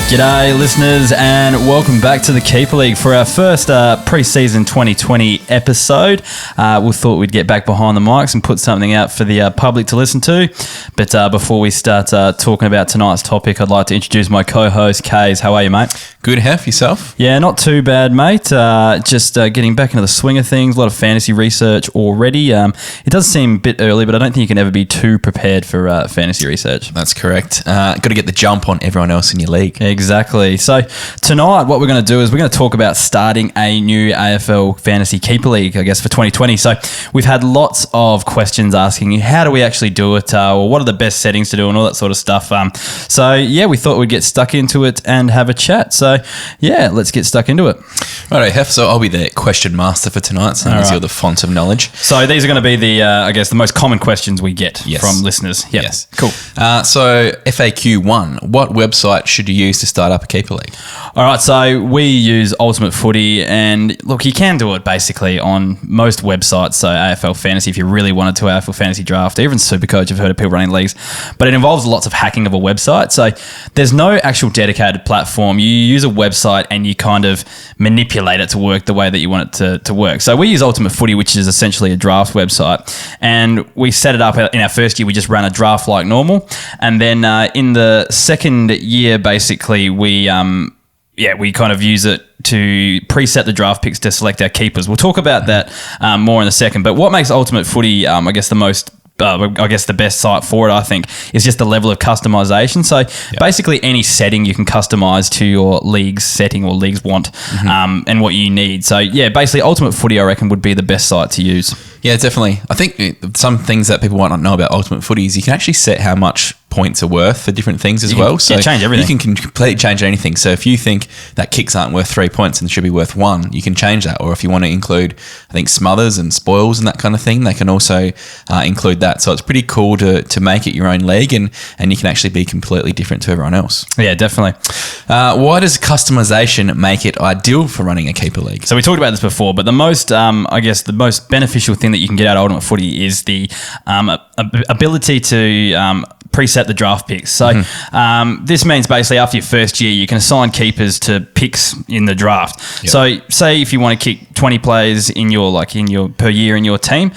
G'day listeners and welcome back to the Keeper League for our first preseason 2020 episode. We thought we'd get back behind the mics and put something out for the public to listen to. But before we start talking about tonight's topic, I'd like to introduce my co-host Kaes. How are you, mate? Good, Heff. Yourself? Yeah, not too bad, mate. Just getting back into the swing of things. A lot of fantasy research already. It does seem a bit early, but I don't think you can ever be too prepared for fantasy research. That's correct. Got to get the jump on everyone else in your league. Exactly. So tonight what we're going to do is we're going to talk about starting a new AFL Fantasy Keeper League, I guess, for 2020. So we've had lots of questions asking you, how do we actually do it? Or what are the best settings to do and all that sort of stuff. So yeah, we thought we'd get stuck into it and have a chat. So yeah, let's get stuck into it. Righto, Heff. So I'll be the question master for tonight, so you're the font of knowledge. So these are going to be the, I guess, the most common questions we get from listeners. Yep. Yes. Cool. So FAQ 1, what website should you use to start up a Keeper League? All right, so we use Ultimate Footy, and look, you can do it basically on most websites. So AFL Fantasy, if you really wanted to, AFL Fantasy Draft, even Supercoach, I've heard of people running leagues, but it involves lots of hacking of a website. So there's no actual dedicated platform. You use a website and you kind of manipulate it to work the way that you want it to work. So we use Ultimate Footy, which is essentially a draft website, and we set it up in our first year. We just ran a draft like normal, and then in the second year, basically, we kind of use it to preset the draft picks to select our keepers. We'll talk about that more in a second. But what makes Ultimate Footy, I guess, the best site for it, I think, is just the level of customization. So basically any setting you can customize to your league's setting or league's want and what you need. So yeah, basically Ultimate Footy, I reckon, would be the best site to use. Yeah, definitely. I think some things that people might not know about Ultimate Footy is you can actually set how much points are worth for different things as well. So change everything. You can completely change anything. So if you think that kicks aren't worth 3 points and should be worth 1, you can change that. Or if you want to include, I think, smothers and spoils and that kind of thing, they can also include that. So it's pretty cool to make it your own league, and you can actually be completely different to everyone else. Yeah, definitely. Why does customization make it ideal for running a Keeper League? So we talked about this before, but the most, the most beneficial thing that you can get out of Ultimate Footy is the ability to preset the draft picks. So this means basically after your first year, you can assign keepers to picks in the draft. Yep. So say if you want to kick 20 players in your per year in your team,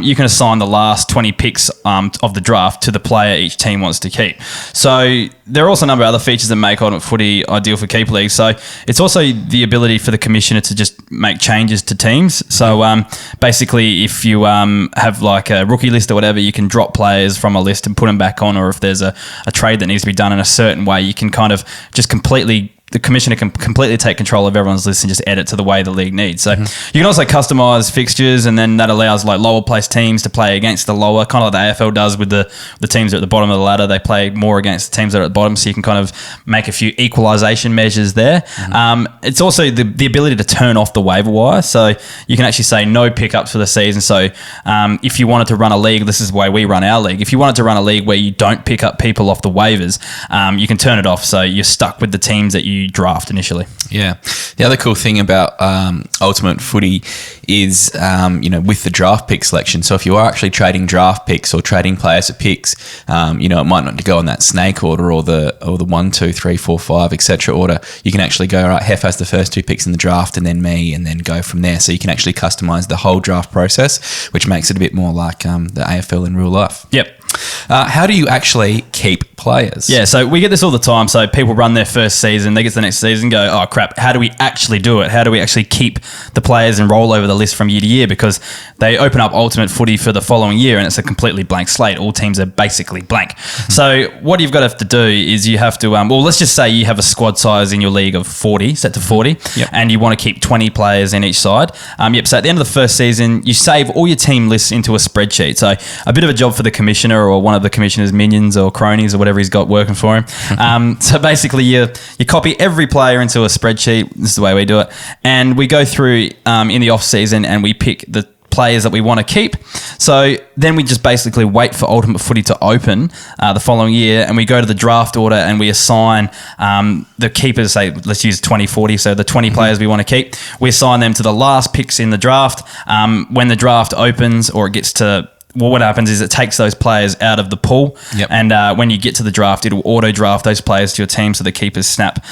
you can assign the last 20 picks of the draft to the player each team wants to keep. So there are also a number of other features that make Ultimate Footy ideal for Keeper League. So it's also the ability for the commissioner to just make changes to teams. So basically if you have like a rookie list or whatever, you can drop players from a list and put them back on, or if there's a trade that needs to be done in a certain way, you can kind of just the commissioner can completely take control of everyone's list and just edit to the way the league needs. So you can also customize fixtures, and then that allows like lower placed teams to play against the lower, kind of like the AFL does with the teams that are at the bottom of the ladder. They play more against the teams that are at the bottom, so you can kind of make a few equalization measures there. It's also the ability to turn off the waiver wire, so you can actually say no pickups for the season. So if you wanted to run a league, this is the way we run our league. If you wanted to run a league where you don't pick up people off the waivers, you can turn it off, so you're stuck with the teams that you draft initially. Yeah. The other cool thing about Ultimate Footy is, with the draft pick selection. So if you are actually trading draft picks or trading players for picks, it might not go on that snake order or the 1, 2, 3, 4, 5, etc. order. You can actually go, all right, Heff has the first 2 picks in the draft and then me, and then go from there. So you can actually customize the whole draft process, which makes it a bit more like the AFL in real life. Yep. How do you actually keep players? Yeah, so we get this all the time. So people run their first season, they get to the next season, go, oh crap, how do we actually do it? How do we actually keep the players and roll over the list from year to year? Because they open up Ultimate Footy for the following year and it's a completely blank slate. All teams are basically blank. So what you've got to have to do is you have to, let's just say you have a squad size in your league of 40, set to 40, and you want to keep 20 players in each side. So at the end of the first season, you save all your team lists into a spreadsheet. So a bit of a job for the commissioner or one of the commissioner's minions or cronies or whatever he's got working for him. So basically you copy every player into a spreadsheet. This is the way we do it. And we go through in the off season and we pick the players that we want to keep. So then we just basically wait for Ultimate Footy to open the following year, and we go to the draft order and we assign the keepers, say, let's use 2040, so the 20 players we want to keep, we assign them to the last picks in the draft. When the draft opens or it gets to what happens is it takes those players out of the pool, and when you get to the draft, it'll auto draft those players to your team, so the keepers snap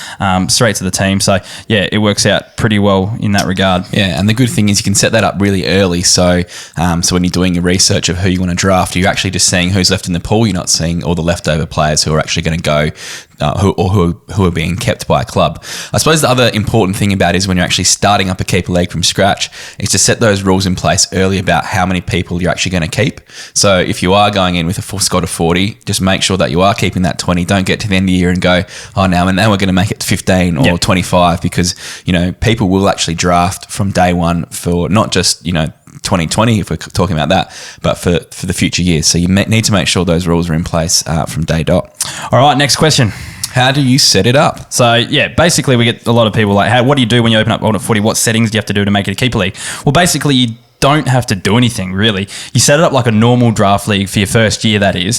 straight to the team. So yeah, it works out pretty well in that regard. Yeah, and the good thing is you can set that up really early. So so when you're doing your research of who you want to draft, you're actually just seeing who's left in the pool. You're not seeing all the leftover players who are actually going to go who are being kept by a club. I suppose the other important thing about it is when you're actually starting up a keeper league from scratch is to set those rules in place early about how many people you're actually going to keep. So if you are going in with a full squad of 40, just make sure that you are keeping that 20. Don't get to the end of the year and go, oh, now we're going to make it to 15 or 25, because, people will actually draft from day one for not just, 2020, if we're talking about that, but for the future years. So you need to make sure those rules are in place from day dot. All right, next question. How do you set it up? So, yeah, basically we get a lot of people like, what do you do when you open up Ultimate Footy? What settings do you have to do to make it a keeper league? Well, basically you don't have to do anything, really. You set it up like a normal draft league for your first year, that is.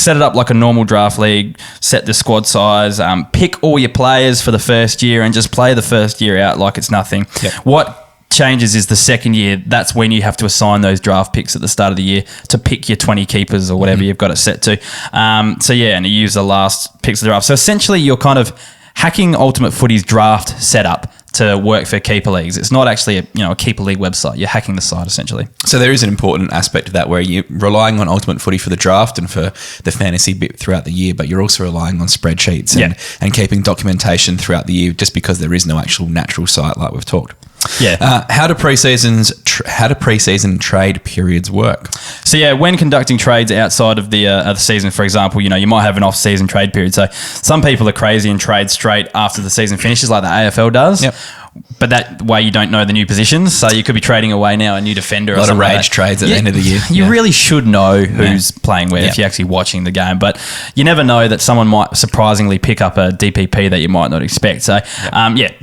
Set it up like a normal draft league, set the squad size, pick all your players for the first year and just play the first year out like it's nothing. Yep. What changes is the second year. That's when you have to assign those draft picks at the start of the year to pick your 20 keepers or whatever you've got it set to. And you use the last picks of the draft. So essentially you're kind of hacking Ultimate Footy's draft setup to work for keeper leagues. It's not actually a keeper league website. You're hacking the site essentially. So there is an important aspect of that where you're relying on Ultimate Footy for the draft and for the fantasy bit throughout the year, but you're also relying on spreadsheets and keeping documentation throughout the year, just because there is no actual natural site like we've talked. Yeah. How do preseason trade periods work? So when conducting trades outside of the season, for example, you might have an off-season trade period. So some people are crazy and trade straight after the season finishes, like the AFL does. Yep. But that way you don't know the new positions. So you could be trading away now a new defender. A lot of rage trades at the end of the year. You really should know who's playing where if you're actually watching the game. But you never know that someone might surprisingly pick up a DPP that you might not expect. So,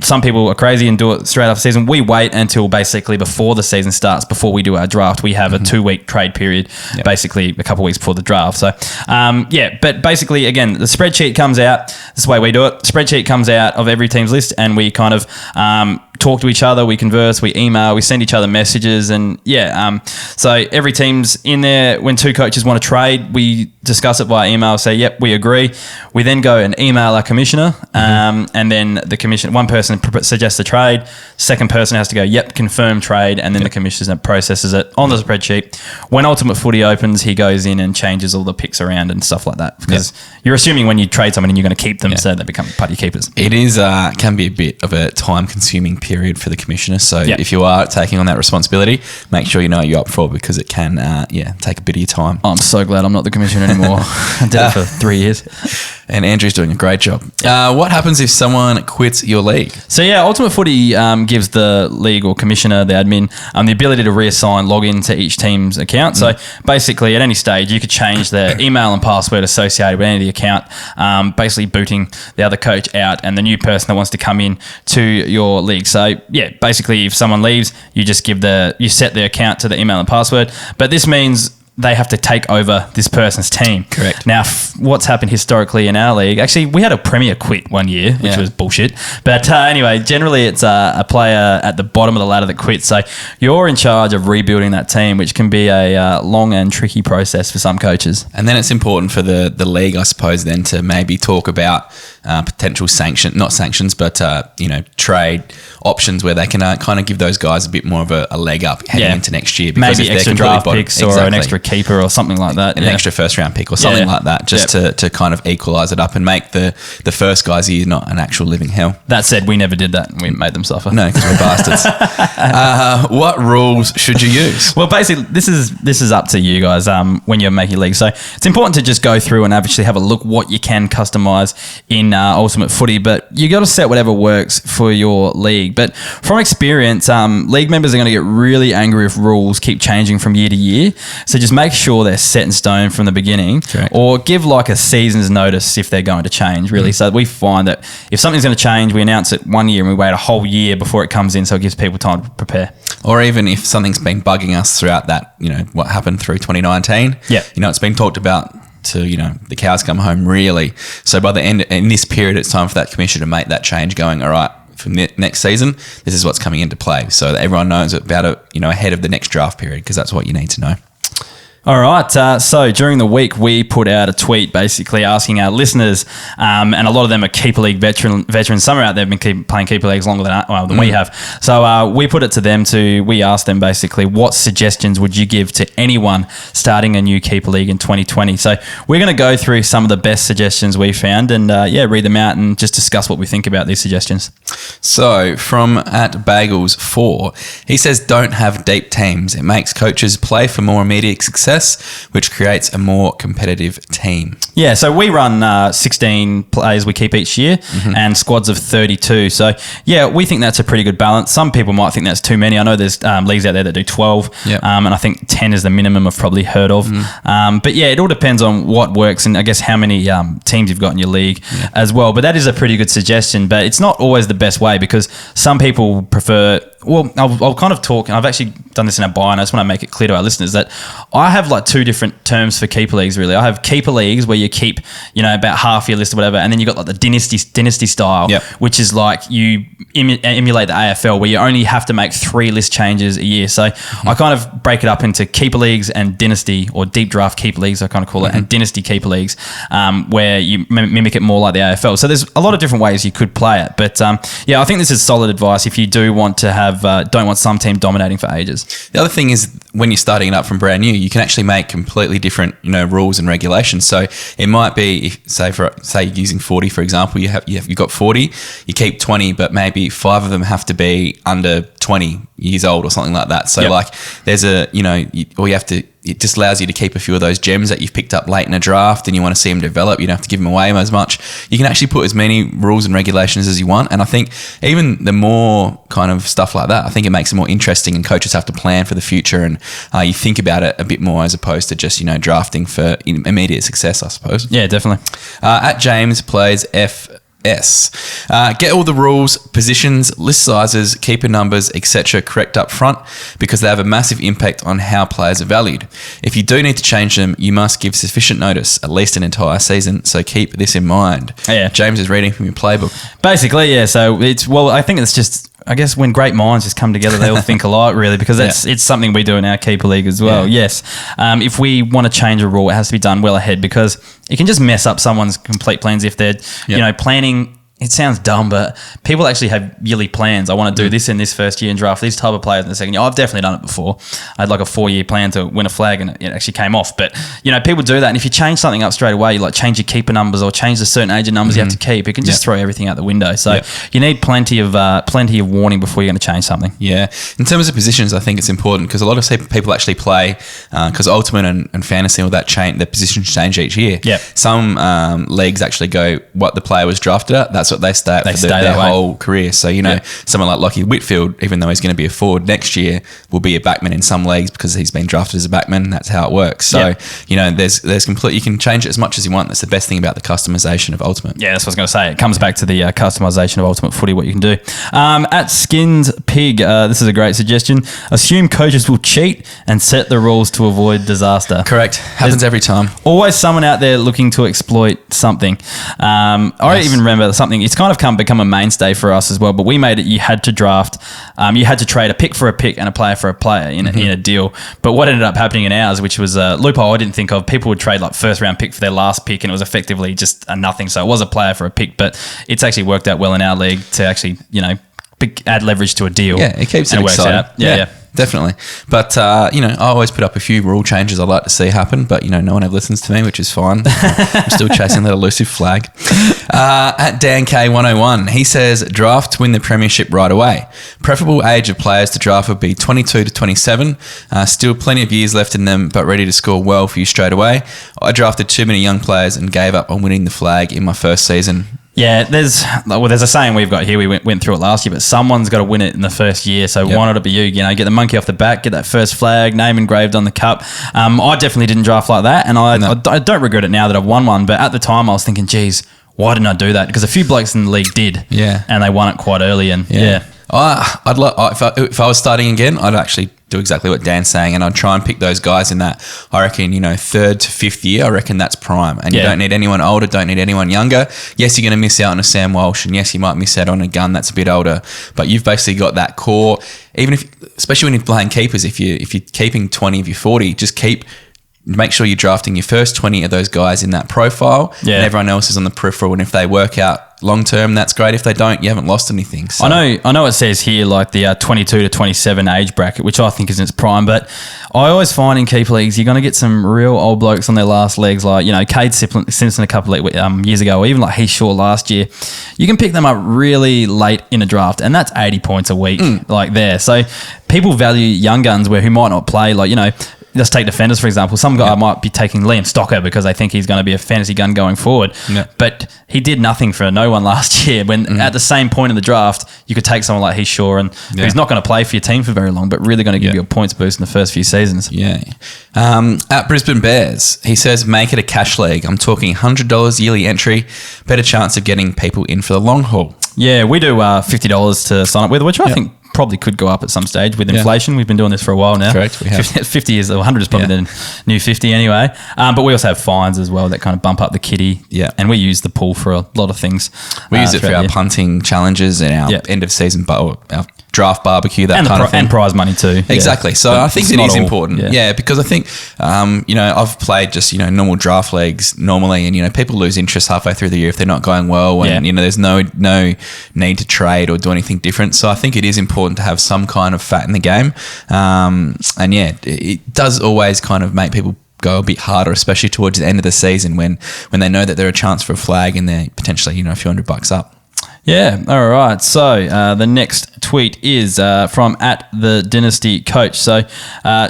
some people are crazy and do it straight after season. We wait until basically before the season starts, before we do our draft. We have a 2-week trade period, basically a couple of weeks before the draft. So, but basically, again, the spreadsheet comes out. This is the way we do it. Spreadsheet comes out of every team's list, and we kind of talk to each other, we converse, we email, we send each other messages, and so every team's in there. When two coaches want to trade, we discuss it via email, say, yep, we agree. We then go and email our commissioner, and then the commissioner, one person suggests a trade, second person has to go, yep, confirm trade, and then the commissioner processes it on the spreadsheet. When Ultimate Footy opens, he goes in and changes all the picks around and stuff like that, because you're assuming when you trade someone and you're going to keep them, so they become part of your keepers. It is can be a bit of a time-consuming period for the commissioner, so if you are taking on that responsibility, make sure you know you're up for it, because it can take a bit of your time. I'm so glad I'm not the commissioner anymore. I did it for 3 years. And Andrew's doing a great job. What happens if someone quits your league? So Ultimate Footy gives the league or commissioner, the admin, the ability to reassign login to each team's account. So basically at any stage you could change the email and password associated with any of the account, basically booting the other coach out and the new person that wants to come in to your league. So basically if someone leaves, you just you set the account to the email and password. But this means they have to take over this person's team. Correct. Now, what's happened historically in our league, actually, we had a premier quit one year, which was bullshit. But anyway, generally it's a player at the bottom of the ladder that quits. So you're in charge of rebuilding that team, which can be a long and tricky process for some coaches. And then it's important for the league, I suppose, then to maybe talk about potential trade options where they can kind of give those guys a bit more of a leg up heading into next year. Because maybe extra draft picks or an extra keeper or something like that. An extra first round pick or something like that, just to kind of equalise it up and make the first guy's year not an actual living hell. That said, we never did that. We made them suffer. No, because we're bastards. What rules should you use? Well, basically, this is up to you guys when you're making leagues. So it's important to just go through and actually have a look what you can customise in Ultimate Footy, but you got to set whatever works for your league. But from experience, league members are going to get really angry if rules keep changing from year to year. So just make sure they're set in stone from the beginning, or give like a season's notice if they're going to change, really. So we find that if something's going to change, we announce it 1 year and we wait a whole year before it comes in, so it gives people time to prepare. Or even if something's been bugging us throughout that, what happened through 2019, it's been talked about to, the cows come home, really. So by the end, in this period, it's time for that commissioner to make that change going, all right, from next season, this is what's coming into play. So that everyone knows about it, ahead of the next draft period, because that's what you need to know. All right. So during the week, we put out a tweet basically asking our listeners, and a lot of them are Keeper League veterans. Some are out there have been playing Keeper Leagues longer than we have. So we put it to them we asked them basically, what suggestions would you give to anyone starting a new Keeper League in 2020? So we're going to go through some of the best suggestions we found and read them out and just discuss what we think about these suggestions. So from @Bagels4, he says, don't have deep teams. It makes coaches play for more immediate success, which creates a more competitive team. Yeah, so we run 16 players we keep each year and squads of 32. So, yeah, we think that's a pretty good balance. Some people might think that's too many. I know there's leagues out there that do 12, and I think 10 is the minimum I've probably heard of. But, yeah, it all depends on what works and I guess how many teams you've got in your league as well. But that is a pretty good suggestion, but it's not always the best way because some people prefer... Well, I'll kind of talk, and I've actually done this in our bio, and I just want to make it clear to our listeners that I have like two different terms for keeper leagues, really. I have keeper leagues where you keep, about half your list or whatever, and then you got like the dynasty style, which is like you emulate the AFL where you only have to make 3 list changes a year. So I kind of break it up into keeper leagues and dynasty, or deep draft keeper leagues, I kind of call it, and dynasty keeper leagues, where you mimic it more like the AFL. So there's a lot of different ways you could play it. But I think this is solid advice if you do want to have don't want some team dominating for ages. The other thing is when you're starting it up from brand new, you can actually make completely different, rules and regulations. So it might be, say using 40 for example, you've got 40, you keep 20, but maybe 5 of them have to be under 20 years old or something like that. So like there's it just allows you to keep a few of those gems that you've picked up late in a draft and you want to see them develop. You don't have to give them away as much. You can actually put as many rules and regulations as you want. And I think even the more kind of stuff like that, I think it makes it more interesting and coaches have to plan for the future and you think about it a bit more as opposed to just, drafting for immediate success, I suppose. Yeah, definitely. @James plays FS. Get all the rules, positions, list sizes, keeper numbers, etc. correct up front because they have a massive impact on how players are valued. If you do need to change them, you must give sufficient notice, at least an entire season, so keep this in mind. Yeah. James is reading from your playbook. Basically, yeah, so I think it's just... I guess when great minds just come together, they all think alike, really, because it's something we do in our keeper league as well. Yeah. Yes, if we want to change a rule, it has to be done well ahead because it can just mess up someone's complete plans if they're, planning. It sounds dumb, but people actually have yearly plans. I want to do this in this first year and draft these type of players in the second year. I've definitely done it before. I had like a 4-year plan to win a flag and it actually came off. But, people do that. And if you change something up straight away, you like change your keeper numbers or change the certain age of numbers you have to keep, it can just throw everything out the window. So you need plenty of warning before you're going to change something. Yeah. In terms of positions, I think it's important because a lot of people actually play because Ultimate and Fantasy, all that their positions change each year. Yeah. Some leagues actually go what the player was drafted at. That's what they stay at for their whole career. So, someone like Lockie Whitfield, even though he's going to be a forward next year, will be a backman in some leagues because he's been drafted as a backman. That's how it works. So, there's complete, you can change it as much as you want. That's the best thing about the customization of Ultimate. Yeah, that's what I was going to say. It comes back to the customization of Ultimate Footy, what you can do. @Skins Pig, this is a great suggestion. Assume coaches will cheat and set the rules to avoid disaster. Correct. Happens every time. Always someone out there looking to exploit something. I even remember something. It's kind of become a mainstay for us as well, but we made it you had to draft, you had to trade a pick for a pick and a player for a player in a deal. But what ended up happening in ours, which was a loophole I didn't think of, people would trade like first round pick for their last pick and it was effectively just a nothing. So it was a player for a pick, but it's actually worked out well in our league to actually, add leverage to a deal. Yeah, it keeps it exciting. Yeah. Definitely. But, I always put up a few rule changes I'd like to see happen, but, no one ever listens to me, which is fine. I'm still chasing that elusive flag. @DanK101, he says, draft to win the premiership right away. Preferable age of players to draft would be 22 to 27. Still plenty of years left in them, but ready to score well for you straight away. I drafted too many young players and gave up on winning the flag in my first season. Yeah, there's a saying we've got here. We went through it last year, but someone's got to win it in the first year. So why not it be you? Get the monkey off the back, get that first flag, name engraved on the cup. I definitely didn't draft like that, and I don't regret it now that I've won one. But at the time, I was thinking, geez, why didn't I do that? Because a few blokes in the league did, and they won it quite early. And if I was starting again, I'd actually do exactly what Dan's saying, and I'd try and pick those guys in that, I reckon, 3rd to 5th year, I reckon that's prime. And you don't need anyone older, don't need anyone younger. Yes, you're going to miss out on a Sam Walsh, and yes, you might miss out on a Gunn that's a bit older, but you've basically got that core. Even if, especially when you're playing keepers, if you're keeping 20 of your 40, just keep make sure you're drafting your first 20 of those guys in that profile, and everyone else is on the peripheral. And if they work out long term, that's great. If they don't, you haven't lost anything. So. I know it says here like the 22 to 27 age bracket, which I think is in its prime, but I always find in keeper leagues you're going to get some real old blokes on their last legs, like, you know, Cade Simpson a couple of years ago, or even like Heath Shaw last year. You can pick them up really late in a draft, and that's 80 points a week, like there. So people value young guns who might not play, like, you know, let's take defenders, for example. Some guy might be taking Liam Stocker because they think he's going to be a fantasy gun going forward. Yeah. But he did nothing for no one last year when at the same point in the draft, you could take someone like Heath Shaw and who's not going to play for your team for very long, but really going to give you a points boost in the first few seasons. Yeah. At Brisbane Bears, he says, make it a cash league. I'm talking $100 yearly entry, better chance of getting people in for the long haul. Yeah, we do $50 to sign up with, which I think probably could go up at some stage with inflation. We've been doing this for a while now. Correct, we have. 50 is, 100 is probably the new 50 anyway. But we also have fines as well that kind of bump up the kitty. Yeah. And we use the pool for a lot of things. We use it for our punting challenges and our end of season, our draft barbecue, that kind of thing. And prize money too. Exactly. So I think it is important. Yeah, because I think, you know, I've played just, you know, normal draft leagues normally, and, you know, people lose interest halfway through the year if they're not going well, and, you know, there's no need to trade or do anything different. So I think it is important to have some kind of fat in the game. And it does always kind of make people go a bit harder, especially towards the end of the season when they know that they're a chance for a flag and they're potentially, you know, a few $100 up. Yeah, all right. So the next tweet is from @the_dynasty_coach. So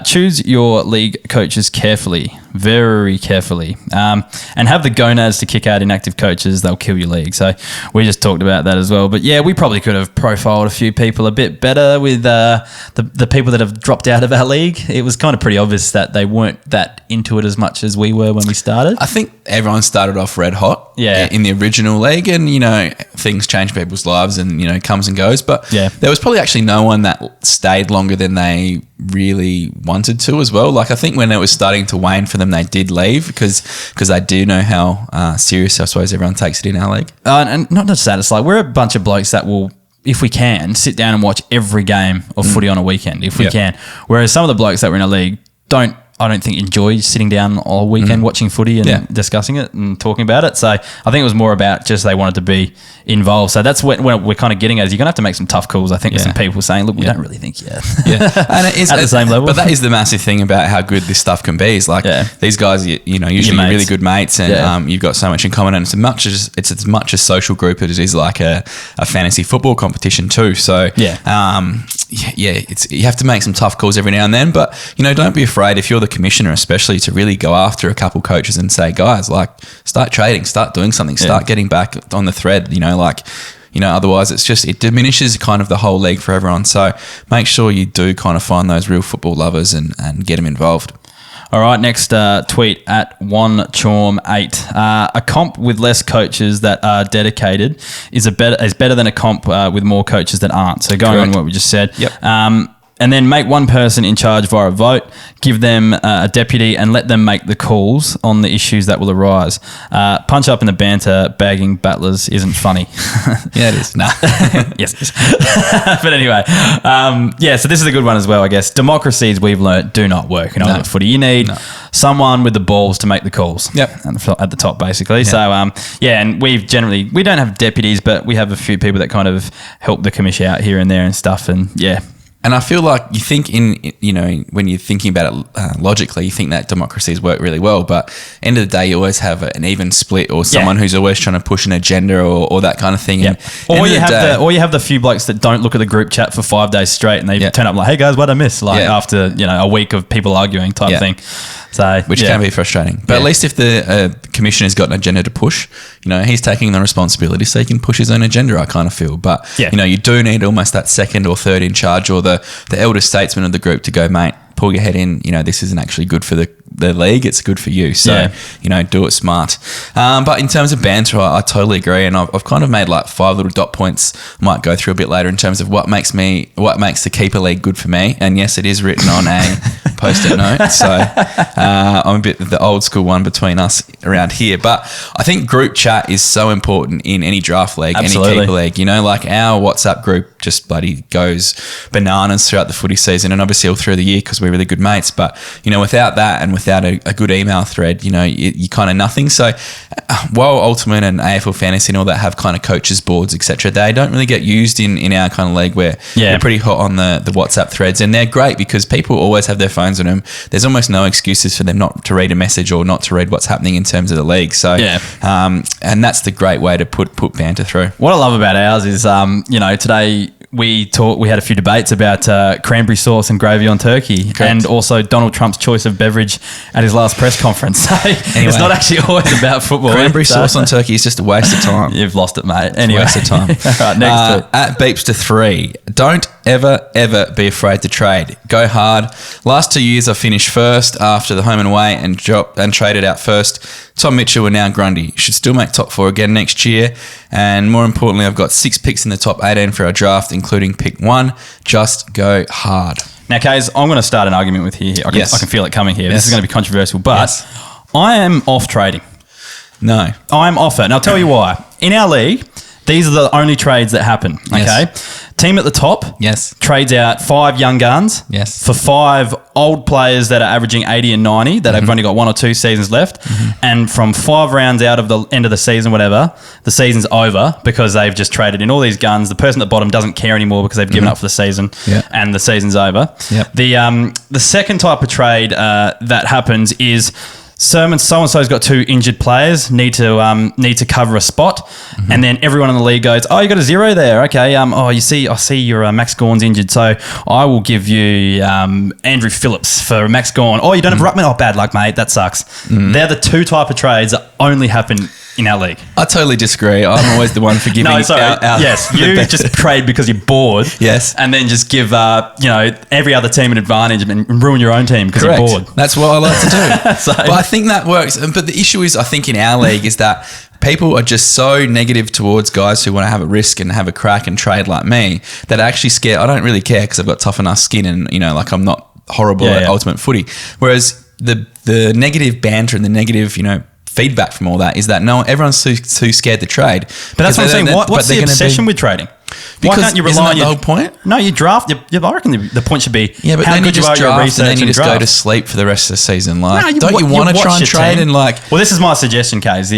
choose your league coaches carefully, very carefully, and have the gonads to kick out inactive coaches. They'll kill your league. So we just talked about that as well. But yeah, we probably could have profiled a few people a bit better with the people that have dropped out of our league. It was kind of pretty obvious that they weren't that into it as much as we were when we started. I think everyone started off red hot in the original league, and, you know, things change people's lives and, you know, comes and goes. But there was probably actually no one that stayed longer than they really wanted to as well. Like, I think when it was starting to wane for them, they did leave because they do know how serious, I suppose, everyone takes it in our league. And not just that, it's like we're a bunch of blokes that will, if we can, sit down and watch every game of footy on a weekend, if we can. Whereas some of the blokes that were in a league I don't think enjoy sitting down all weekend watching footy and discussing it and talking about it. So I think it was more about just they wanted to be involved. So that's what we're kind of getting at, is you're going to have to make some tough calls, I think, with some people saying, look, we don't really think yet. And it is at the same level. But that is the massive thing about how good this stuff can be, is like these guys, you know, usually you're really good mates, and you've got so much in common, and it's as much a social group as it is like a fantasy football competition too. So you have to make some tough calls every now and then, but, you know, don't be afraid, if you're the commissioner especially, to really go after a couple coaches and say, guys, like, start trading, start doing something, start getting back on the thread, you know, like, you know, otherwise it diminishes kind of the whole league for everyone. So make sure you do kind of find those real football lovers and get them involved. All right, next tweet @1Chorm8. A comp with less coaches that are dedicated is better than a comp with more coaches that aren't. So going on what we just said. Yep. And then make one person in charge via a vote, give them a deputy, and let them make the calls on the issues that will arise. Punch up in the banter, bagging battlers isn't funny. Yeah, it is. Nah. Yes, it is. But anyway, so this is a good one as well, I guess. Democracies, we've learnt, do not work in ultimate footy. You need someone with the balls to make the calls. Yep. At the top, basically. Yep. So, and we don't have deputies, but we have a few people that kind of help the commish out here and there and stuff, and And I feel like you think when you're thinking about it logically, you think that democracies work really well, but end of the day, you always have an even split, or someone who's always trying to push an agenda or that kind of thing. Yeah. Or you have the few blokes that don't look at the group chat for 5 days straight, and they turn up like, hey guys, what'd I miss? After, a week of people arguing type thing. So, which can be frustrating. But at least if the commissioner's got an agenda to push, he's taking the responsibility so he can push his own agenda, I kind of feel. But, you do need almost that second or third in charge, or the elder statesman of the group to go, mate, pull your head in, this isn't actually good for the league, it's good for you. So, do it smart. But in terms of banter, I totally agree. And I've kind of made like 5 little dot points, might go through a bit later, in terms of what makes the keeper league good for me. And yes, it is written on a post-it note. So I'm a bit the old school one between us around here. But I think group chat is so important in any draft league, Absolutely. any keeper league. Like our WhatsApp group just bloody goes bananas throughout the footy season, and obviously all through the year because we're really good mates. But, without that and without a good email thread, you're kind of nothing. So while Ultimate and AFL Fantasy and all that have kind of coaches boards, etc., they don't really get used in our kind of league where they're pretty hot on the WhatsApp threads, and they're great because people always have their phones on them. There's almost no excuses for them not to read a message or not to read what's happening in terms of the league. So and that's the great way to put banter through. What I love about ours is today we had a few debates about cranberry sauce and gravy on turkey. Correct. And also Donald Trump's choice of beverage at his last press conference. So it's not actually always about football. Cranberry sauce on turkey is just a waste of time. You've lost it, mate. Anyway. Waste of time. All right, next at Beeps to 3, don't ever be afraid to trade. Go hard. Last 2 years I finished first after the home and away and traded out first. Tom Mitchell and now Grundy. Should still make top 4 again next year. And more importantly, I've got 6 picks in the top 18 for our draft, including pick 1. Just go hard. Now, Kaes, I'm going to start an argument with you here. I can feel it coming here. This is going to be controversial, but I am off trading. No. I'm off it. And I'll tell you why. In our league, these are the only trades that happen, okay? Yes. Team at the top trades out 5 young guns for 5 old players that are averaging 80 and 90 that have only got 1 or 2 seasons left. And from 5 rounds out of the end of the season, whatever, the season's over because they've just traded in all these guns. The person at the bottom doesn't care anymore because they've given up for the season and the season's over. Yep. The second type of trade that happens is so-and-so's got 2 injured players, need to cover a spot, and then everyone in the league goes, oh, you got a 0 there, okay. I see your Max Gawn's injured, so I will give you Andrew Phillips for Max Gawn. Oh, you don't have Ruckman? Oh, bad luck, mate. That sucks. They're the 2 type of trades that only happen in our league. I totally disagree. I'm always the one for giving. No, sorry. Yes, you just trade because you're bored. Yes, and then just give every other team an advantage and ruin your own team because you're bored. That's what I like to do. But I think that works. But the issue is, I think in our league is that people are just so negative towards guys who want to have a risk and have a crack and trade like me that are actually scared. I don't really care because I've got tough enough skin and I'm not horrible at ultimate footy. Whereas the negative banter and the negative feedback from all that is that everyone's too scared to trade. But that's what I'm saying. What's the obsession with trading? Why can't you rely on the whole point? No, you draft. I reckon the point should be but how then good you just draft and then you just draft. go to sleep for the rest of the season. Don't you want to try and trade and Well, this is my suggestion, Kaes.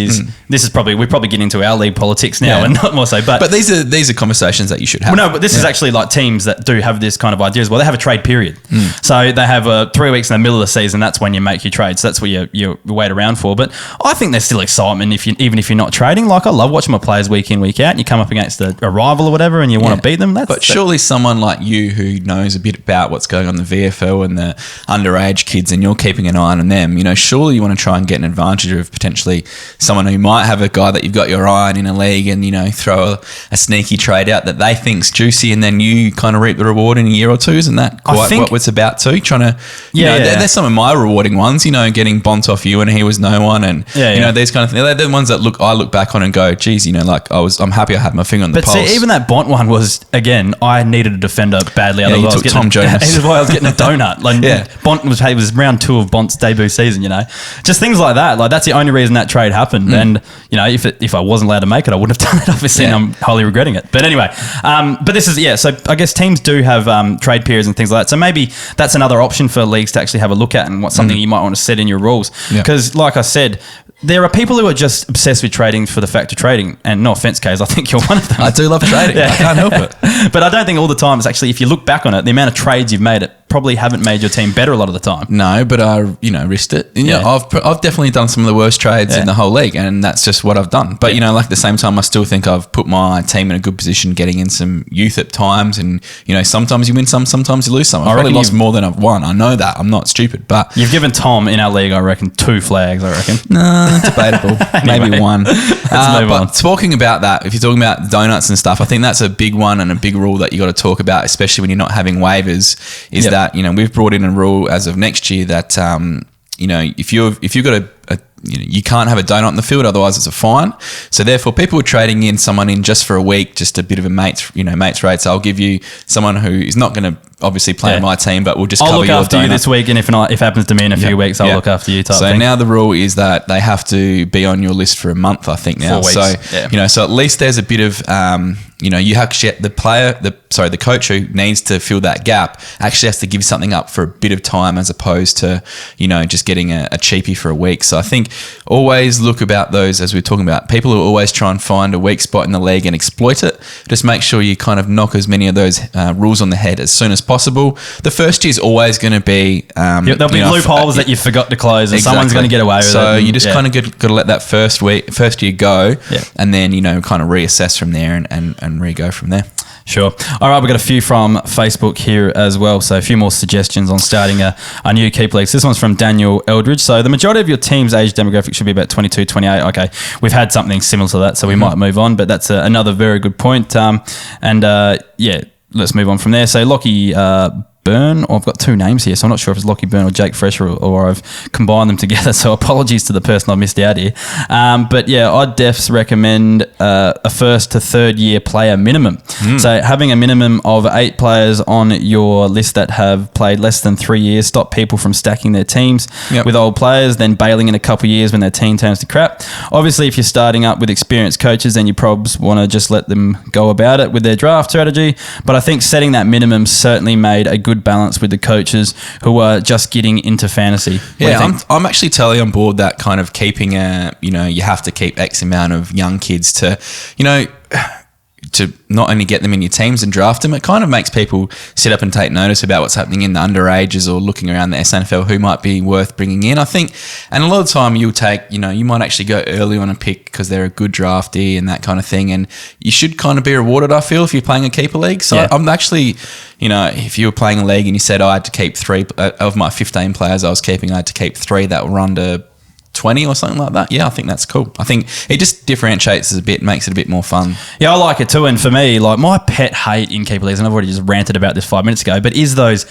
This is probably we probably get into our league politics now and not more so. But these are conversations that you should have. Well, no, but this is actually like teams that do have this kind of idea as well. They have a trade period, so they have 3 weeks in the middle of the season. That's when you make your trade. So that's what you wait around for. But I think there's still excitement even if you're not trading. Like I love watching my players week in week out. And you come up against a rival or whatever, and you want to beat them. But surely someone like you who knows a bit about what's going on in the VFL and the underage kids and you're keeping an eye on them, surely you want to try and get an advantage of potentially someone who might have a guy that you've got your eye on in a league and, throw a sneaky trade out that they think's juicy and then you kind of reap the reward in a year or two. Isn't that quite what it's about too? Trying to, there's some of my rewarding ones, getting Bont off you and he was no one and, these kind of things. They're the ones that I look back on and go, geez, I'm happy I had my finger on the pulse. But see, even that Bont one was, again, I needed a defender badly. You took Tom Jonas. That's why I was getting a donut. Bont was round 2 of Bont's debut season. Just things like that. Like that's the only reason that trade happened. And if I wasn't allowed to make it, I wouldn't have done it. Obviously, and I'm wholly regretting it. But anyway, but this is So I guess teams do have trade periods and things like that. So maybe that's another option for leagues to actually have a look at and what's something you might want to set in your rules. Because, like I said, there are people who are just obsessed with trading for the fact of trading. And no offense, Kaes, I think you're one of them. I do love trading. I can't help it. But I don't think all the time it's actually, if you look back on it, the amount of trades you've made, it probably haven't made your team better a lot of the time. No, but I, risked it. I've definitely done some of the worst trades in the whole league, and that's just what I've done. But, at the same time, I still think I've put my team in a good position getting in some youth at times. And, sometimes you win some, sometimes you lose some. I've probably lost more than I've won. I know that. I'm not stupid, but... You've given Tom in our league, I reckon, 2 flags, I reckon. No, debatable. Anyway, maybe 1. Let's move on. Talking about that, if you're talking about donuts and stuff, I think that's a big one and a big rule that you got to talk about, especially when you're not having waivers, is that, we've brought in a rule as of next year that, if you've got you can't have a donut in the field, otherwise it's a fine. So therefore, people are trading in someone in just for a week, just a bit of a mates rate. So I'll give you someone who is not going to obviously playing my team, but we'll just I'll cover look your after donut. you this week, and if it happens to me in a few weeks, I'll look after you type so thing. now the rule is that they have to be on your list for a month, I think now. 4 weeks. So, so at least there's a bit of, you actually, the coach who needs to fill that gap actually has to give something up for a bit of time as opposed to, just getting a cheapie for a week. So I think always look about those, as we're talking about, people who always try and find a weak spot in the league and exploit it. Just make sure you kind of knock as many of those rules on the head as soon as possible. The first year is always going to be... there'll be loopholes that you forgot to close and someone's going to get away with it. So you just kind of got to let that first year go and then, kind of reassess from there and re-go from there. Sure. All right, we've got a few from Facebook here as well. So a few more suggestions on starting a new keeper league. So this one's from Daniel Eldridge. So the majority of your team's age demographic should be about 22, 28. Okay, we've had something similar to that, so we might move on. But that's another very good point. Let's move on from there. So Lockie Byrne, I've got two names here, so I'm not sure if it's Lockie Byrne or Jake Fresher or I've combined them together, so apologies to the person I missed out here. But yeah, I'd defs recommend a first to third year player minimum. So having a minimum of 8 players on your list that have played less than 3 years stop people from stacking their teams with old players, then bailing in a couple of years when their team turns to crap. Obviously, if you're starting up with experienced coaches, then you probs want to just let them go about it with their draft strategy. But I think setting that minimum certainly made a good balance with the coaches who are just getting into fantasy. I'm actually totally on board that kind of keeping you have to keep X amount of young kids to to not only get them in your teams and draft them, it kind of makes people sit up and take notice about what's happening in the underages or looking around the SNFL who might be worth bringing in, I think. And a lot of the time you'll take, you might actually go early on a pick because they're a good draftee and that kind of thing. And you should kind of be rewarded, I feel, if you're playing a keeper league. So I'm actually, if you were playing a league and you said I had to keep 3 of my 15 players I was keeping, I had to keep 3 that were under 20 or something like that. Yeah, I think that's cool. I think it just differentiates us a bit, makes it a bit more fun. Yeah, I like it too. And for me, like my pet hate in keeper leagues, and I've already just ranted about this 5 minutes ago, but is those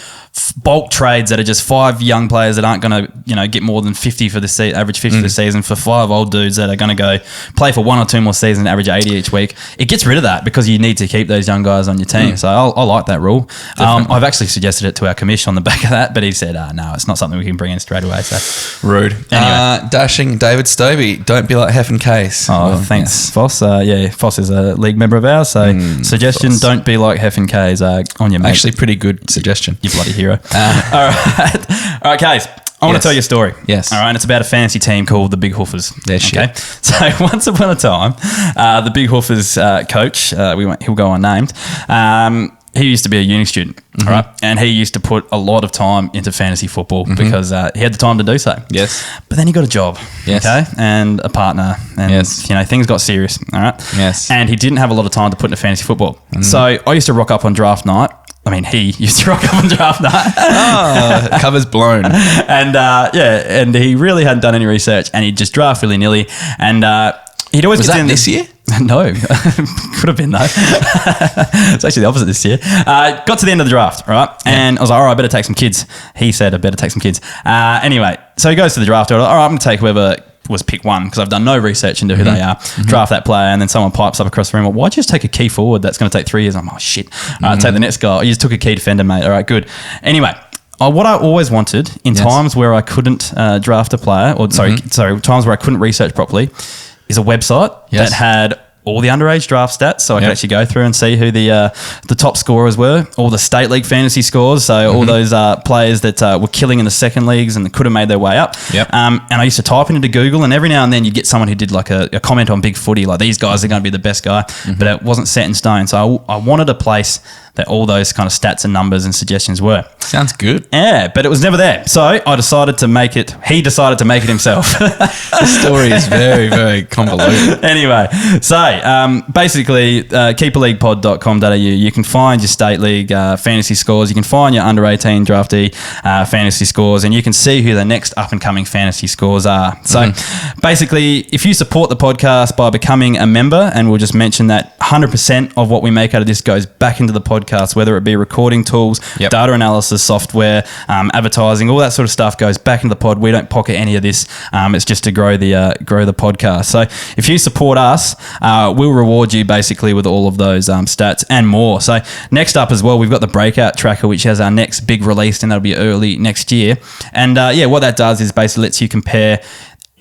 bulk trades that are just 5 young players that aren't going to, get more than 50 for the average 50 for the season, for 5 old dudes that are going to go play for 1 or 2 more seasons, average 80 each week. It gets rid of that because you need to keep those young guys on your team. So I like that rule. I've actually suggested it to our commish on the back of that, but he said, no, it's not something we can bring in straight away. So rude. Anyway. Dashing David Stobie, don't be like Heff and Kaes. Thanks, Foss. Foss is a league member of ours, so suggestion, Foss. Don't be like Heff and Kaes on your mate. Actually, pretty good suggestion. You bloody hero. All right, Kaes. I want to tell you a story. Yes. All right, and it's about a fantasy team called the Big Hoofers. Okay. So once upon a time, the Big Hoofers coach, he'll go unnamed, he used to be a uni student, all right? And he used to put a lot of time into fantasy football because he had the time to do so. Yes. But then he got a job, okay? And a partner. And, things got serious, all right? Yes. And he didn't have a lot of time to put into fantasy football. So I used to rock up on draft night. He used to rock up on draft night. Cover's blown. And he really hadn't done any research and he'd just draft willy-nilly. And he'd always Was that this year? No. Could have been, though. It's actually the opposite this year. Got to the end of the draft, right? And I was like, all right, I better take some kids. He said, I better take some kids. Anyway, so he goes to the draft order. All right, I'm going to take whoever was pick 1 because I've done no research into who they are. Draft that player, and then someone pipes up across the room. Well, why'd you just take a key forward that's going to take 3 years? I'm like, oh, shit. All right, take the next guy. You just took a key defender, mate. All right, good. Anyway, what I always wanted in times where I couldn't draft a player, times where I couldn't research properly, is a website that had all the underage draft stats, so I could actually go through and see who the top scorers were, all the state league fantasy scores, so all those players that were killing in the second leagues and could have made their way up. And I used to type into Google, and every now and then you'd get someone who did like a comment on Big Footy, like these guys are going to be the best guy, but it wasn't set in stone. So I wanted a place that all those kind of stats and numbers and suggestions were. Sounds good. Yeah, but it was never there. So I decided to make it. He decided to make it himself. The story is very, very convoluted. Anyway, so basically, keeperleaguepod.com.au, you can find your state league fantasy scores. You can find your under 18 draftee fantasy scores, and you can see who the next up and coming fantasy scores are. So basically, if you support the podcast by becoming a member, and we'll just mention that 100% of what we make out of this goes back into the podcast, whether it be recording tools, data analysis software, advertising, all that sort of stuff goes back into the pod. We don't pocket any of this. It's just to grow the podcast. So if you support us, we'll reward you basically with all of those stats and more. So next up as well, we've got the Breakout Tracker, which has our next big release, and that'll be early next year. And what that does is basically lets you compare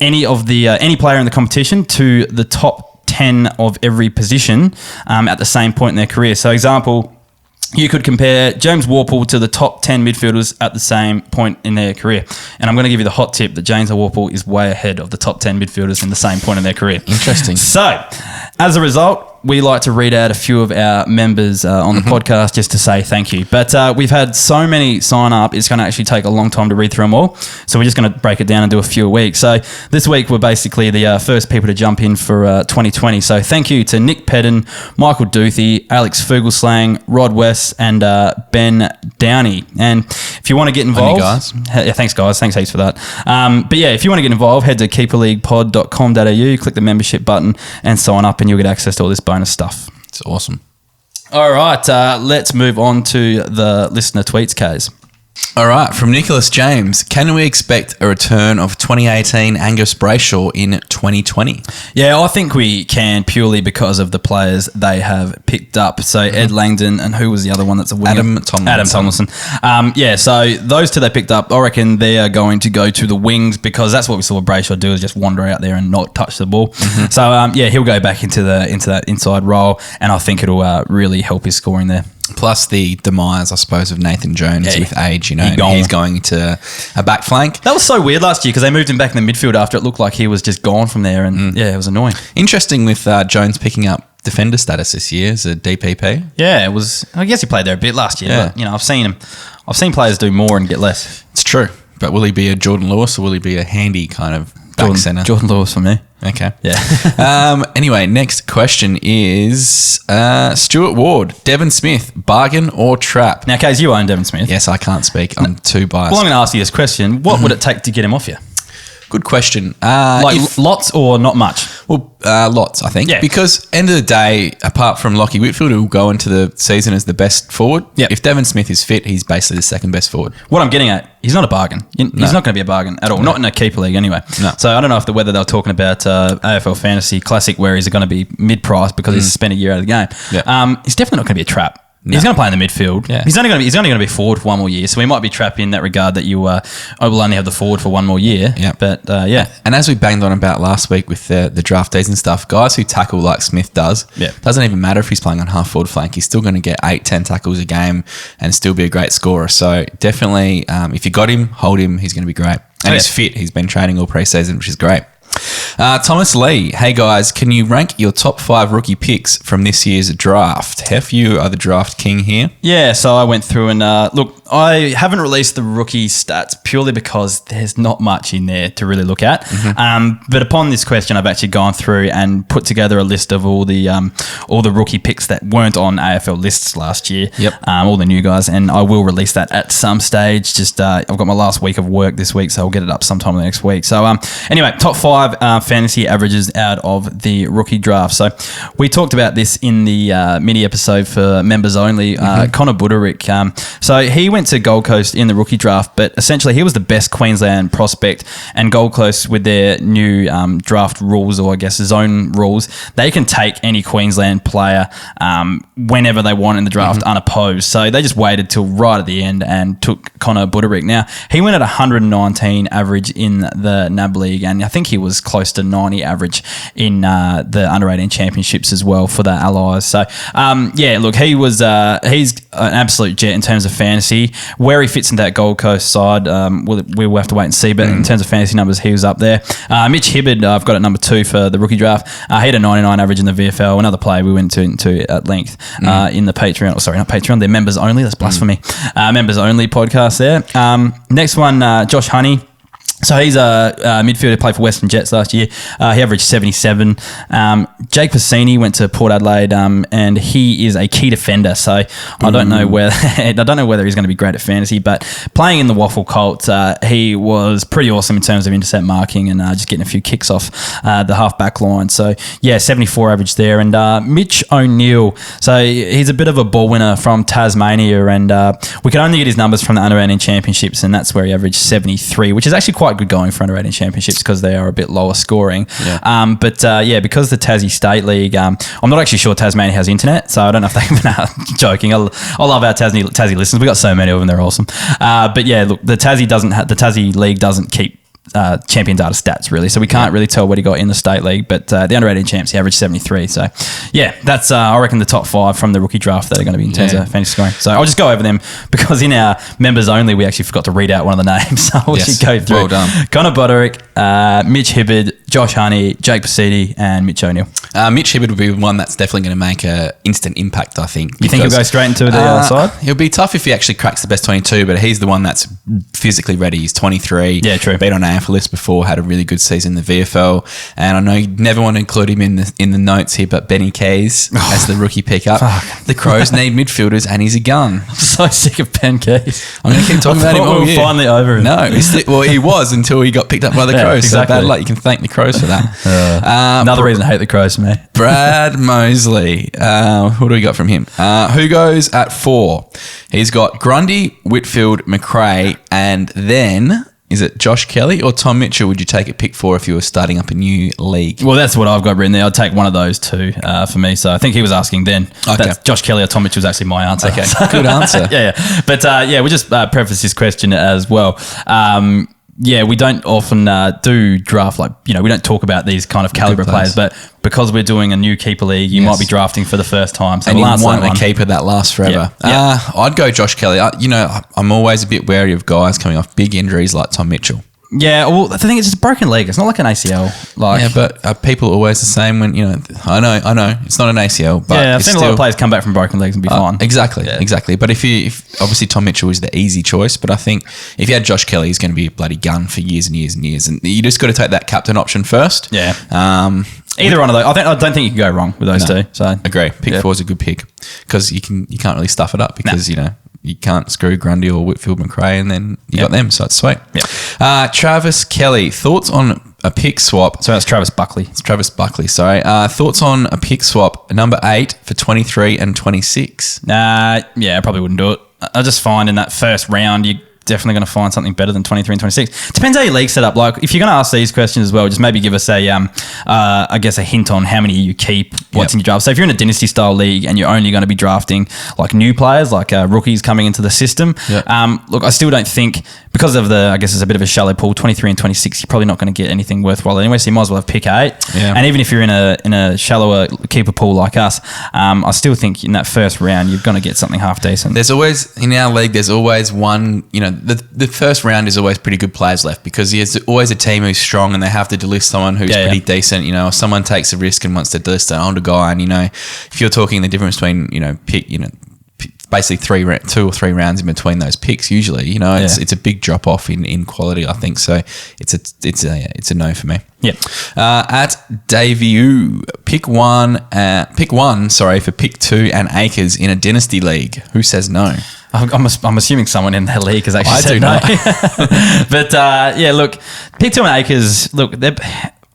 any player in the competition to the top 10 of every position at the same point in their career. So example, you could compare James Worpel to the top 10 midfielders at the same point in their career. And I'm going to give you the hot tip that James Worpel is way ahead of the top 10 midfielders in the same point in their career. Interesting. So, as a result, we like to read out a few of our members on the podcast just to say thank you. But we've had so many sign up, it's going to actually take a long time to read through them all. So we're just going to break it down and do a few a week. So this week we're basically the first people to jump in for 2020. So thank you to Nick Pedden, Michael Duthie, Alex Fugelslang, Rod West, and Ben Downey. And if you want to get involved... guys. Thanks, guys. Thanks heaps for that. But yeah, if you want to get involved, head to keeperleaguepod.com.au, click the membership button and sign up, and you'll get access to all this bonus stuff. It's awesome. All right, let's move on to the listener tweets, Kaes. All right, from Nicholas James, can we expect a return of 2018 Angus Brayshaw in 2020? Yeah, I think we can, purely because of the players they have picked up. So Ed Langdon, and who was the other one that's a winger? Adam Tomlinson. So those two they picked up, I reckon they are going to go to the wings, because that's what we saw Brayshaw do, is just wander out there and not touch the ball. So he'll go back into that inside role, and I think it'll really help his scoring there. Plus the demise, I suppose, of Nathan Jones with age. He's going to a back flank. That was so weird last year because they moved him back in the midfield after it looked like he was just gone from there, and it was annoying. Interesting with Jones picking up defender status this year as a DPP. Yeah, it was. I guess he played there a bit last year, but I've seen players do more and get less. It's true, but will he be a Jordan Lewis or will he be a handy kind of back centre? Jordan Lewis for me. Okay. Yeah. Anyway, next question is Stuart Ward, Devon Smith, bargain or trap? Now, Kaes, you own Devon Smith. Yes, I can't speak. I'm too biased. Well, I'm going to ask you this question. What would it take to get him off you? Good question. Lots or not much? Well, lots, I think. Yeah. Because end of the day, apart from Lockie Whitfield, who will go into the season as the best forward, if Devon Smith is fit, he's basically the second best forward. What I'm getting at, he's not a bargain. He's not going to be a bargain at all. No. Not in a keeper league anyway. No. So I don't know whether they're talking about AFL Fantasy Classic, where he's going to be mid-price because he's spent a year out of the game. Yeah. He's definitely not going to be a trap. No. He's going to play in the midfield. Yeah. He's only going to be forward for one more year, so we might be trapped in that regard that you will only have the forward for one more year. Yeah. But And as we banged on about last week with the draftees and stuff, guys who tackle like Smith does, doesn't even matter if he's playing on half forward flank. He's still going to get 8-10 tackles a game and still be a great scorer. So definitely, if you got him, hold him. He's going to be great. And he's fit. He's been training all pre-season, which is great. Thomas Lee, hey guys, can you rank your top 5 rookie picks from this year's draft? Heff, you are the draft king here. Yeah, so I went through and look, I haven't released the rookie stats purely because there's not much in there to really look at. But upon this question, I've actually gone through and put together a list of all the rookie picks that weren't on AFL lists last year. All the new guys, and I will release that at some stage. Just I've got my last week of work this week, so I'll get it up sometime next week. So anyway, top 5 fantasy averages out of the rookie draft. So we talked about this in the mini episode for members only. Connor Buderick. So he went to Gold Coast in the rookie draft, but essentially he was the best Queensland prospect, and Gold Coast with their new draft rules, or I guess zone rules, they can take any Queensland player whenever they want in the draft unopposed. So they just waited till right at the end and took Connor Buderick. Now, he went at 119 average in the NAB League, and I think he was close to 90 average in the under-18 championships as well for the Allies. So, look, he's an absolute jet in terms of fantasy. Where he fits into that Gold Coast side, we'll have to wait and see, but in terms of fantasy numbers, he was up there. Mitch Hibbard, I've got at number 2 for the rookie draft. He had a 99 average in the VFL. Another player we went into at length in the Patreon, not Patreon, they're members only, that's blasphemy. Members only podcast there. Next one, Josh Honey. So he's a midfielder, played for Western Jets last year. He averaged 77. Jake Passini went to Port Adelaide, and he is a key defender. So I don't know whether he's going to be great at fantasy, but playing in the Waffle Colts, he was pretty awesome in terms of intercept marking and just getting a few kicks off the half back line. So yeah, 74 average there. And Mitch O'Neill, so he's a bit of a ball winner from Tasmania, and we can only get his numbers from the under 18 championships, and that's where he averaged 73, which is actually quite good going for under 18 championships because they are a bit lower scoring. Yeah. Because the Tassie State League, I'm not actually sure Tasmania has internet, so I don't know if they've joking. I love our Tassie listeners. We got so many of them; they're awesome. But yeah, look, the Tassie League doesn't keep champion data stats really, so we can't really tell what he got in the state league, but the under 18 champs, he averaged 73. So yeah, that's I reckon the top 5 from the rookie draft that are going to be in terms of fantasy scoring. So I'll just go over them because in our members only we actually forgot to read out one of the names, so we'll just go through. Well done. Connor Boderick, Mitch Hibbard, Josh Honey, Jake Passini, and Mitch O'Neill. Mitch Hibbard will be one that's definitely going to make an instant impact, I think. You think he'll go straight into the other side? It'll be tough if he actually cracks the best 22, but he's the one that's physically ready. He's 23. Yeah, true. Been on AFL list before, had a really good season in the VFL, and I know you never want to include him in the notes here, but Benny Kaes as the rookie pickup. The Crows need midfielders, and he's a gun. I'm so sick of Ben Kaes. I'm going to keep talking about him all year. Finally over him. No, he was until he got picked up by the Crows. Exactly. So bad luck. You can thank the Crows for that. Another reason I hate the Crows, for me. Brad Mosley. Who do we got from him? Who goes at 4? He's got Grundy, Whitfield, McRae, and then... Is it Josh Kelly or Tom Mitchell would you take at pick 4 if you were starting up a new league? Well, that's what I've got written there. I'd take one of those two for me. So I think he was asking then. Okay. That's Josh Kelly or Tom Mitchell was actually my answer. Okay, good answer. Yeah. But we'll just preface this question as well. We don't often do draft, we don't talk about these kind of caliber players, but because we're doing a new keeper league, you might be drafting for the first time. So and you want a keeper that lasts forever. Yeah. I'd go Josh Kelly. I'm always a bit wary of guys coming off big injuries like Tom Mitchell. Yeah, well, the thing is, it's a broken leg. It's not like an ACL. But are people always the same when, I know, it's not an ACL, but I've seen a lot of players come back from broken legs and be fine. Exactly. But if obviously Tom Mitchell is the easy choice, but I think if you had Josh Kelly, he's going to be a bloody gun for years and years and years. And you just got to take that captain option first. Yeah. Either one of those. I don't think you can go wrong with those two. So agree. Pick 4 is a good pick because you can't really stuff it up because, you can't screw Grundy or Whitfield McRae and then you got them, so it's sweet. Yep. Travis Kelly, thoughts on a pick swap? So that's Travis Buckley. It's Travis Buckley, sorry. Thoughts on a pick swap, number 8 for 23 and 26? I probably wouldn't do it. I just find in that first round, you're definitely going to find something better than 23 and 26. Depends how your league set up. Like, if you're going to ask these questions as well, just maybe give us a hint on how many you keep, what's in your draft. So if you're in a dynasty style league and you're only going to be drafting like new players, like rookies coming into the system, look, I still don't think, because of it's a bit of a shallow pool, 23 and 26, you're probably not going to get anything worthwhile anyway, so you might as well have pick 8. Yeah. And even if you're in a shallower keeper pool like us, I still think in that first round, you're going to get something half decent. There's always, in our league, there's always one, the first round is always pretty good players left because there's always a team who's strong and they have to delist someone who's pretty decent. If someone takes a risk and wants to delist an older guy, and if you're talking the difference between basically 2 or 3 rounds in between those picks, usually it's a big drop off in quality, I think. So it's a no for me. Yep. At Davey, pick one for pick 2 and acres in a dynasty league. Who says no? I'm assuming someone in their league has actually said no. But look, pick 2 and acres. Look,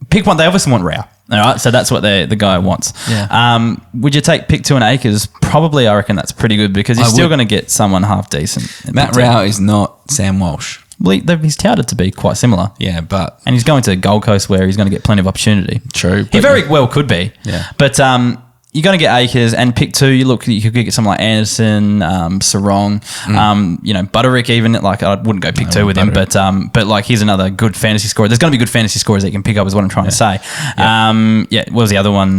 pick one. They obviously want Rao. All right, so that's what the guy wants. Yeah. Would you take pick 2 and acres? Probably, I reckon that's pretty good because you're still going to get someone half decent. Matt Rao is not Sam Walsh. Well, he's touted to be quite similar. Yeah, and he's going to Gold Coast where he's going to get plenty of opportunity. True. He very well could be. Yeah. But you're going to get acres and pick 2. You could get someone like Anderson, Sarong, Butterick even. Like, I wouldn't go pick 2 with him, but like he's another good fantasy scorer. There's going to be good fantasy scorers that you can pick up, is what I'm trying to say. What was the other one?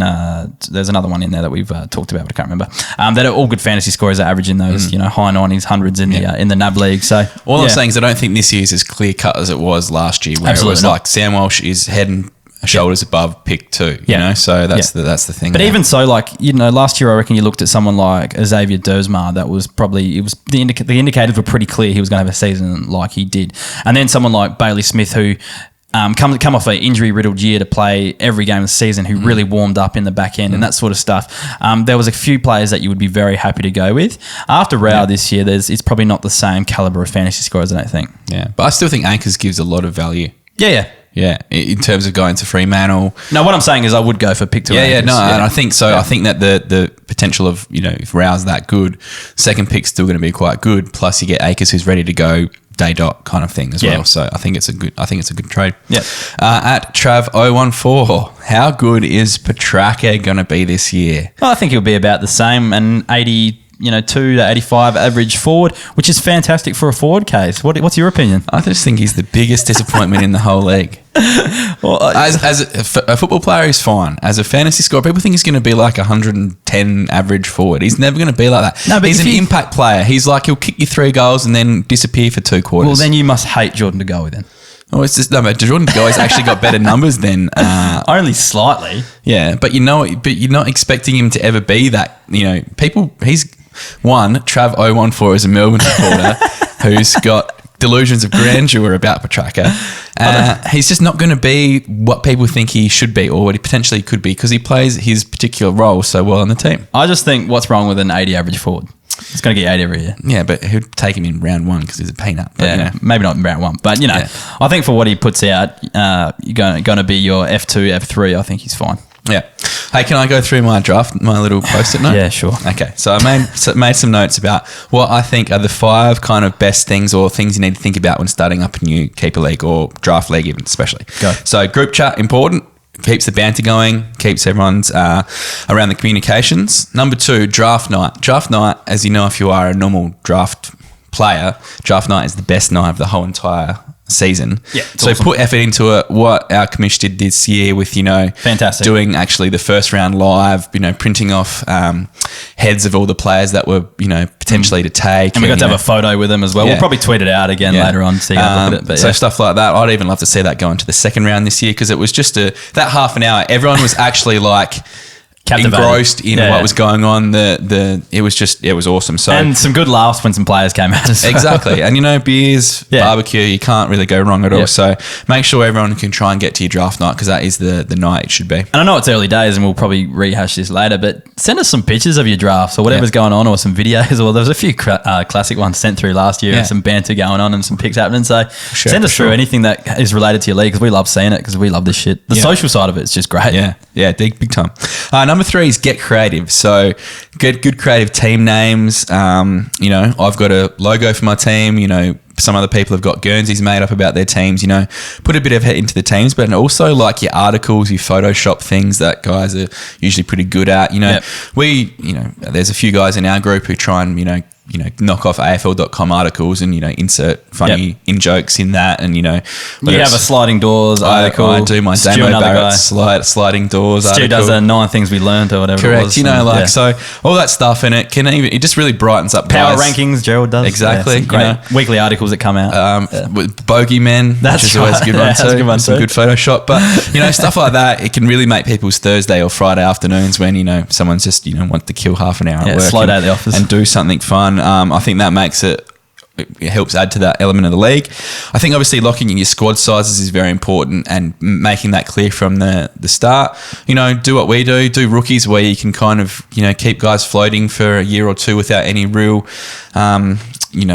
There's another one in there that we've talked about, but I can't remember. That are all good fantasy scorers that average in those, high 90s, hundreds in the NAB league. So all I'm saying is I don't think this year's as clear cut as it was last year, where it was like Sam Walsh is head shoulders above pick 2. You know, so that's the thing. But even so, like, you know, last year I reckon you looked at someone like Xavier Dersma. That was probably the indicators were pretty clear he was going to have a season like he did, and then someone like Bailey Smith who. Come off an injury-riddled year to play every game of the season, who really warmed up in the back end and that sort of stuff. There was a few players that you would be very happy to go with. After Rao this year, it's probably not the same calibre of fantasy scorers, I don't think. Yeah, but I still think Anchors gives a lot of value. Yeah. In terms of going to Fremantle. No, what I'm saying is I would go for pick 2. And I think so. I think that the potential of, you know, if Rao's that good, second pick's still going to be quite good. Plus you get Akers who's ready to go day dot kind of thing as well. So I think it's a good trade. Yeah. At Trav014, how good is Petrarca going to be this year? Well, I think he'll be about the same, and 82 to 85 average forward, which is fantastic for a forward case. What's your opinion? I just think he's the biggest disappointment in the whole league. Well, as a football player, he's fine. As a fantasy scorer, people think he's going to be like 110 average forward. He's never going to be like that. No, but he's an impact player. He's like, he'll kick you 3 goals and then disappear for 2 quarters. Well, then you must hate Jordan De Goey then. Oh, it's just but Jordan De Goey's actually got better numbers than only slightly. Yeah, but you're not expecting him to ever be that. You know, he's Trav014 is a Melbourne supporter who's got delusions of grandeur about Petrarca. He's just not going to be what people think he should be or what he potentially could be because he plays his particular role so well on the team. I just think what's wrong with an 80 average forward? He's going to get 8 every year. Yeah, but who'd take him in round 1 because he's a peanut. But, maybe not in round 1. But, I think for what he puts out, you're going to be your F2, F3. I think he's fine. Yeah. Hey, can I go through my little post-it note? Yeah, sure. Okay. So I made some notes about what I think are the 5 kind of best things or things you need to think about when starting up a new keeper league or draft league even especially. Go. So group chat, important. Keeps the banter going, keeps everyone's around the communications. Number 2, draft night. Draft night, as you know, if you are a normal draft player, draft night is the best night of the whole entire season. Yeah, so awesome. Put effort into it. What our commish did this year with, fantastic, doing actually the first round live, printing off heads of all the players that were, potentially to take. And we got to have a photo with them as well. Yeah. We'll probably tweet it out again later on so you can look at it. But so stuff like that. I'd even love to see that go into the second round this year because it was just that half an hour. Everyone was actually like engrossed in what was going on. It was awesome. So and some good laughs when some players came out as well. Exactly. And beers, barbecue, you can't really go wrong at all. So make sure everyone can try and get to your draft night because that is the night it should be. And I know it's early days and we'll probably rehash this later, but send us some pictures of your drafts or whatever's going on or some videos. Or there was a few classic ones sent through last year and some banter going on and some picks happening. So send us through anything that is related to your league because we love seeing it because we love this shit. The social side of it's just great. Yeah, big time. Number 3 is get creative. So get good creative team names. I've got a logo for my team. Some other people have got Guernseys made up about their teams. Put a bit of head into the teams, but also like your articles, your Photoshop things that guys are usually pretty good at. There's a few guys in our group who try and knock off AFL.com articles and insert funny in jokes in that, and you have a sliding doors article. I do my Damo Barrett sliding doors Stu article. does the 9 things we learned or whatever. Correct. It was. So all that stuff, and it just really brightens up power guys. rankings. Gerald does exactly. Great weekly articles that come out. With Bogeymen, which is always a good one too. Some good Photoshop, but stuff like that. It can really make people's Thursday or Friday afternoons when someone's just wants to kill half an hour at work, slow down at the office and do something fun. I think that makes it helps add to that element of the league. I think obviously locking in your squad sizes is very important and making that clear from the start. Do what we do rookies where you can kind of, keep guys floating for a year or 2 without any real, you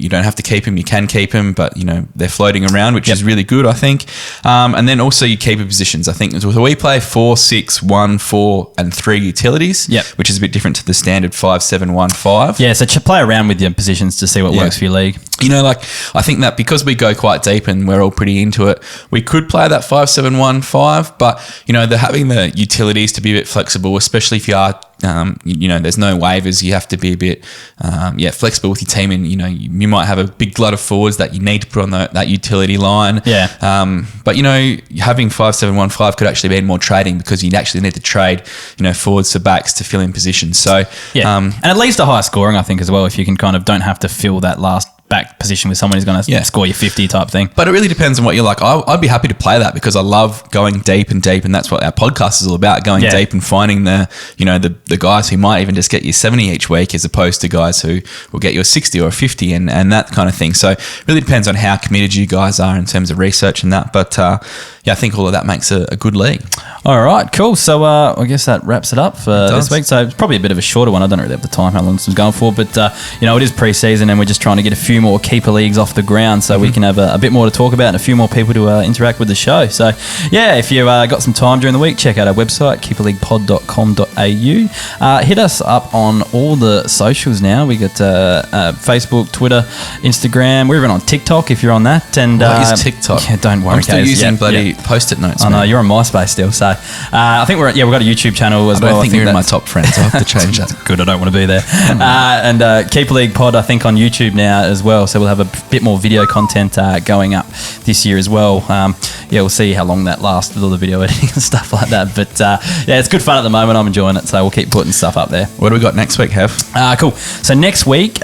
don't have to keep them, you can keep them, but they're floating around, which is really good, I think. And then also your keeper positions. I think so we play 4, 6, 1, 4 and 3 utilities, which is a bit different to the standard 5, 7, 1, 5. Yeah, so play around with your positions to see what works for your league. I think that because we go quite deep and we're all pretty into it, we could play that 5, 7, 1, 5, but having the utilities to be a bit flexible, especially if you are there's no waivers. You have to be a bit, flexible with your team, and you might have a big glut of forwards that you need to put on that utility line. But having 5, 7, 1, 5 could actually mean more trading because you'd actually need to trade, forwards to backs to fill in positions. So and at least a higher scoring, I think, as well. If you can kind of don't have to fill that last back position with someone who's going to score you 50 type thing. But it really depends on what you're like. I'd be happy to play that because I love going deep and deep, and that's what our podcast is all about, going deep and finding the guys who might even just get you 70 each week as opposed to guys who will get you a 60 or a 50 and that kind of thing. So it really depends on how committed you guys are in terms of research and that. But I think all of that makes a good league. All right, cool. So I guess that wraps it up for this week. So it's probably a bit of a shorter one. I don't really have the time how long this is going for, but it is pre-season and we're just trying to get a few more keeper leagues off the ground so we can have a bit more to talk about and a few more people to interact with the show. So if you got some time during the week, check out our website, keeperleaguepod.com.au. Hit us up on all the socials now. We got Facebook, Twitter, Instagram. We're even on TikTok if you're on that. And what is TikTok? Yeah, don't worry. I'm still using bloody Post-it notes. I know, you're on MySpace still. So I think we've got a YouTube channel as well. I think you're in my top friends. I'll have to change that. Good, I don't want to be there. And Keeper League Pod, I think, on YouTube now as well. So we'll have a bit more video content going up this year as well. We'll see how long that lasts with all the video editing and stuff like that. But it's good fun at the moment. I'm enjoying it. So we'll keep putting stuff up there. What do we got next week, Heff? Cool. So next week,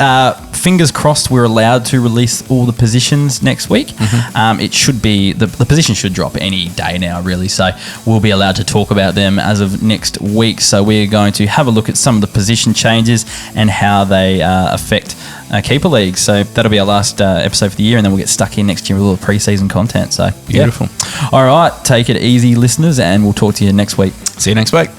fingers crossed we're allowed to release all the positions next week. It should be, the position should drop any day now, really. So we'll be allowed to talk about them as of next week. So we're going to have a look at some of the position changes and how they affect keeper leagues. So that'll be our last episode for the year, and then we'll get stuck in next year with all the pre-season content. So beautiful. All right, take it easy, listeners, and we'll talk to you next week. See you next week.